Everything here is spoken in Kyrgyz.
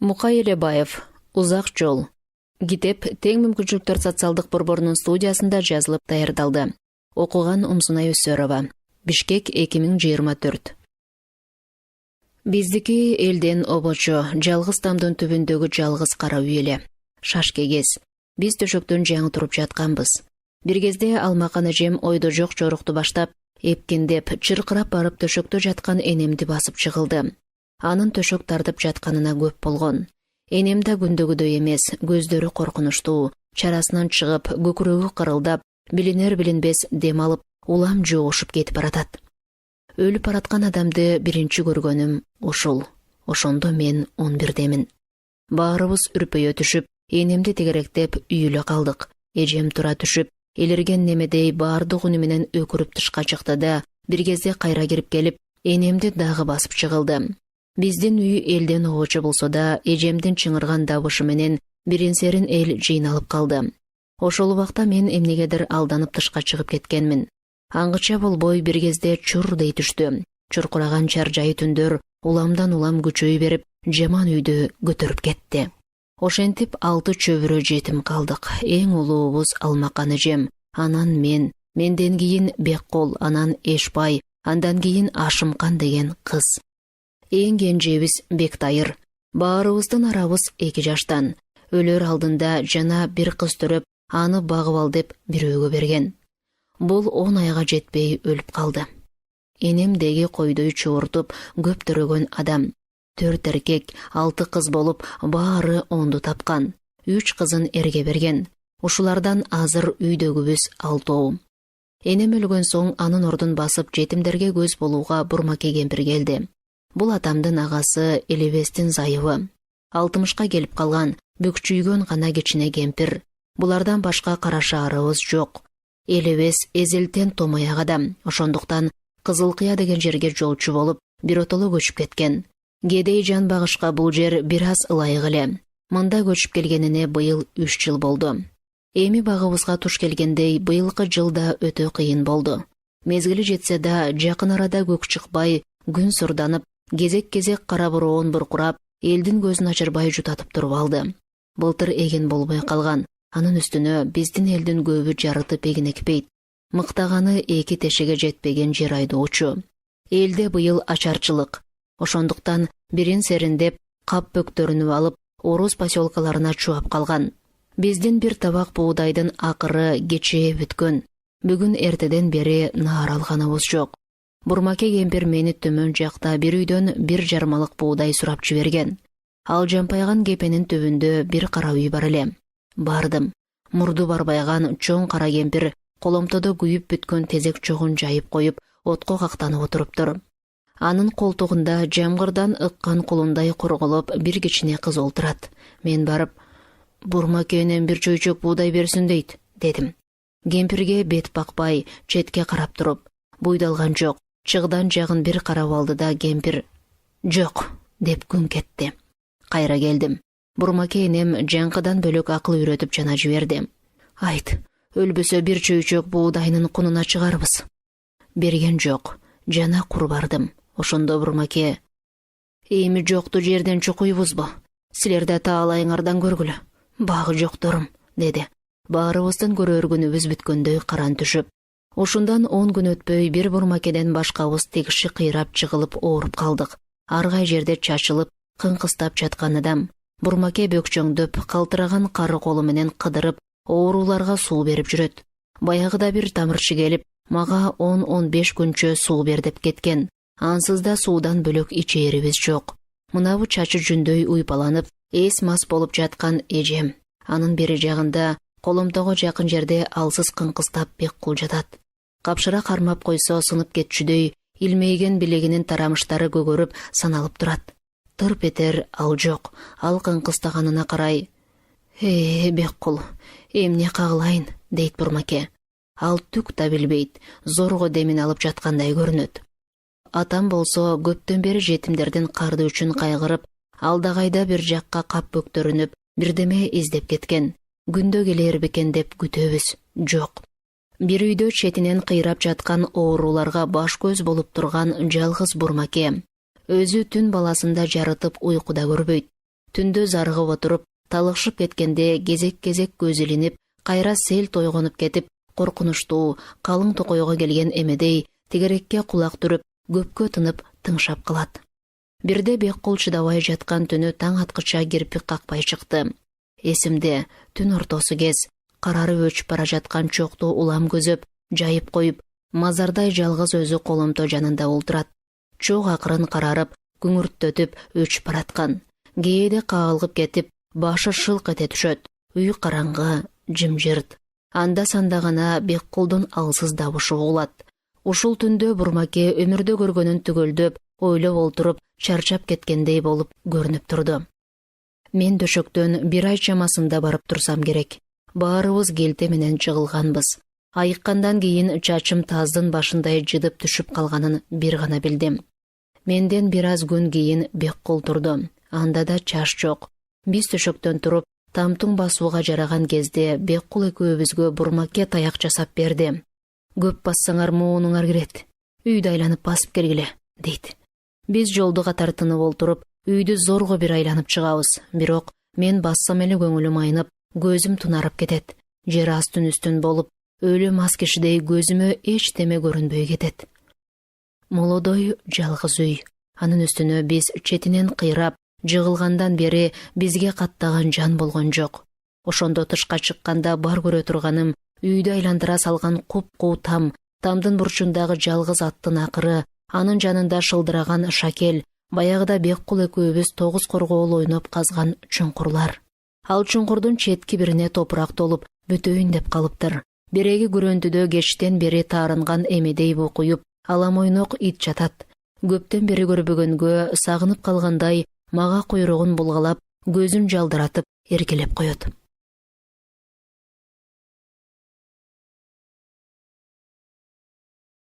Мукай Элебаев. Узак жол. Китеп Тең мүмкүнчүлүктөр социалдык борборунун студиясында жазылып даярдалды. Окуган Умсунай Өсөрова. Бишкек 2024. Биздики элден обочо, жалгыз тамдын түбүндөгү жалгыз кара үй эле. Шашкегез. Биз төшөктөн жаңы туруп жатканбыз. Бир кезде Алмакан эжем ойдо жок жорукту баштап, эпкиндеп, чыркырап барып төшөктө жаткан энемди басып чыгылды. Анын төшөк тартып жатканына көп болгон. Энем да күндөгүдөй эмес, көздөрү коркунучтуу, чарасынан чыгып, көкүрөгү кырылдап, билинер билинбес дем алып, улам жоошуп кетип баратат. Өлүп бараткан адамды биринчи көргөнүм ушул. Ошондо мен 11демин. Баарыбыз үрпөйө түшүп, энемди тегеректеп үйүлө калдык. Эжем тура түшүп, элерген немедей баардык үнү менен өкүрүп тышка чыкты да, бир кезде кайра кирип келип, энемди дагы басып чыгылды. Биздин үй элден обочу болсо да, эжемдин чыңырган дабышы менен биринсерин эл жыйналып калды. Ошол убакта мен эмнегедир алданып тышка чыгып кеткенмин. Аңгыча болбой бир кезде чур дей түштү. Чуркураган чаржай түндөр уламдан улам күчөй берип, жаман үйдү көтөрүп кетти. Ошентип 6 чөбүрө жетим калдык. Эң улуубуз Алмакан эжем, анан менден кийин Беккол, анан Эшбай, андан кийин Ашымкан деген кыз. Эң кенжебиз Бектайыр. Баарыбыздын арабыз 2 жаштан. Өлөр алдында жана бир кыз төрөп, аны багып ал деп бирөөгө берген. Бул 10 айга жетпей өлүп калды. Энемдеги койдой чууртуп көп төрөгөн адам. 4 эркек, 6 кыз болуп, баары 10ду тапкан. 3 кызын эрге берген. Ушулардан азыр үйдөгүбүз 6. Энем өлгөн соң анын ордун басып жетимдерге көз болууга Бурмаке кемпир келди. Бул атамдын агасы Элебестин зайыбы. 60ка келип калган, бүкчүйгөн гана кичине кемпир. Булардан башка карашаарыбыз жок. Элебес эзелтен томаяк адам. Ошондуктан Кызылкыя деген жерге жолчу болуп, биротоло көчүп кеткен. Кедей жан багышка бул жер бир аз ылайык эле. Мында көчүп келгенине быйыл 3 жыл болду. Эми багыбызга туш келгендей, быйылкы жыл да өтө кыйын болду. Мезгили жетсе да, жакын арада көк чыкпай, күн сурданып, кезек-кезек кара бороон буркурап, элдин көзүн ачырбай жутатып туруп алды. Былтыр эгин болбой калган. Анын үстүнө биздин элдин көбү жарытып эгин экпейт. Мыктаганы 2 тешеге жетпеген жер айдоочу. Элде быйыл ачарчылык. Ошондуктан бирин сериндеп, кап бөктөрүнүп алып, Орус поселкаларына чуап калган. Биздин бир табак буудайдын акыры кечээ бүткөн. Бүгүн эртеден бери наар алганыбыз жок. Бурмаке кемпир мени төмөн жакта бир үйдөн 1 жармалык буудай сурап жиберген. Ал жампайган кепенин түбүндө бир кара үй бар эле. Бардым. Мурду барбайган чоң кара кемпир коломтодо күйүп бүткөн тезек чогун жайып коюп, отко кактанып отуруптур. Анын колтугунда жамгырдан ыккан кулундай корголоп бир кичине кыз олтурат. Мен барып, Бурмаке энем бир чөйчөк буудай берсин дейт, дедим. Кемпирге бет бакпай, четке карап туруп, буйдалган жок. Чыгдан жагын бир карап алды да кемпир «Жок» деп күн кетти. Кайра келдим. Бурмаке энем жаңкыдан бөлөк акыл үйрөтүп жана жиберди. Айт, өлбөсө бир чөйчөк буудайнын кунуна чыгарбыз. Берген жок. Жана кур бардым. Ошондо Бурмаке: «Эми жокту жерден чукуйбузбу? Силер да таалайыңардан көргүлө. Багы жокторум», деди. Баарыбыздын көрөр күнүбүз бүткөндөй каран түшүп. Ушундан 10 күн өтпөй бир Бурмакеден башкабыз тегиши кыйрап жыгылып ооруп калдык. Аргай жерде чачылып, кыңкыстап жаткан адам. Бурмаке бөкчөңдөп, калтыраган кары колу менен кыдырып, ооруларга суу берип жүрөт. Баягыда бир тамырчы келип, мага 10-15 күнчө суу бер деп кеткен. Ансыз да суудан бөлөк ичээрибиз жок. Мынабы чачы жүндөй уйпаланып, эс мас болуп жаткан эжем. Анын бери жагында коломтого жакын жерде алсыз кыңкыстап Беккул жатат. Капшыра кармап койсо сынып кетчүдөй, илмейген билегинин тарамыштары көгөрүп саналып турат. Тырп этер ал жок. Ал кыңкыстаганына карай: Беккул, эмне кагылайын, дейт Бурмаке. Ал түк да билбейт, зорго демин алып жаткандай көрүнөт. Атам болсо көптөн бери жетимдердин карды үчүн кайгырып, алдагайда бир жакка кап бөктөрүнүп, бирдеме издеп кеткен. Күндө келер бекен деп күтөбүз. Жок. Бир үйдө четинен кыйрап жаткан ооруларга баш көз болуп турган жалгыз Бурмаке. Өзү түн баласында жарытып уйкуда көрбөйт. түндө зарыгып отуруп, талыкшып кеткенде кезек-кезек көз илинип, кайра сел тойгонуп кетип, коркунучтуу, калың токойго келген эмедей тегерекке кулак түрүп, көпкө тынып тыңшап калат. Бирде Беккул чыдабай жаткан түнү таң аткыча кирпик какпай чыкты. Эсимде, түн ортосу кез, карары өчүп бара жаткан чокту улам көзөп, жайып коюп, мазардай жалгыз өзү коломто жанында олтурат. Чок акырын карарып, күңүрттөтүп өчүп бараткан. Кээде кагылгып кетип, башы шылк эте түшөт. Үй караңгы, жымжырт. Анда-санда гана Беккулдун алсыз добушу угулат. Ушул түндө Бурмаке өмүрдө көргөнүн түгөлдөп, ойлоп олтуруп, чарчап кеткендей болуп көрүнүп турду. Мен дөшөктөн 1 ай чамасында барып турсам керек. Баарыбыз келте менен жыгылганбыз. Айыккандан кийин чачым таздын башындай жыдып түшүп калганын бир гана билдим. Менден бир аз күн кийин Беккул турду. Анда да чаш жок. Биз төшөктөн туруп, тамтың басууга жараган кезде Беккул экөөбүзгө Бурмаке таяк жасап берди. Көп бассаңар моонуңар кирет. Үйдү айланып басып келгиле, дейт. Биз жолду катар тынып олтуруп, үйдү зорго бир айланып чыгабыз. Бирок мен бассам эле көңүлүм айнып, көзүм тунарып кетет. Жер астын-үстүн болуп, өлүм аз кишидей көзүмө эчтеме көрүнбөй кетет. Молодой жалгыз үй. Анын үстүнө биз четинен кыйрап, жыгылгандан бери бизге каттаган жан болгон жок. Ошондо тышка чыкканда бар көрө турганым үйдү айландыра салган куп-куу тамдын бурчундагы жалгыз аттын акыры, анын жанында шылдыраган шакел, баягыда Беккул экөөбүз 9 коргоол ойноп казган чуңкурлар. Ал чуңкурдун четки бирине топурак толуп, бүтөйүн деп калыптыр. Биреги күрөндүдө кечтен бери таарынган эмедей букуюп, аламойнок ит жатат. Көптөн бери көрбөгөнгө сагынып калгандай, мага куйругун булгалап, көзүн жалдыратып эркелеп коет.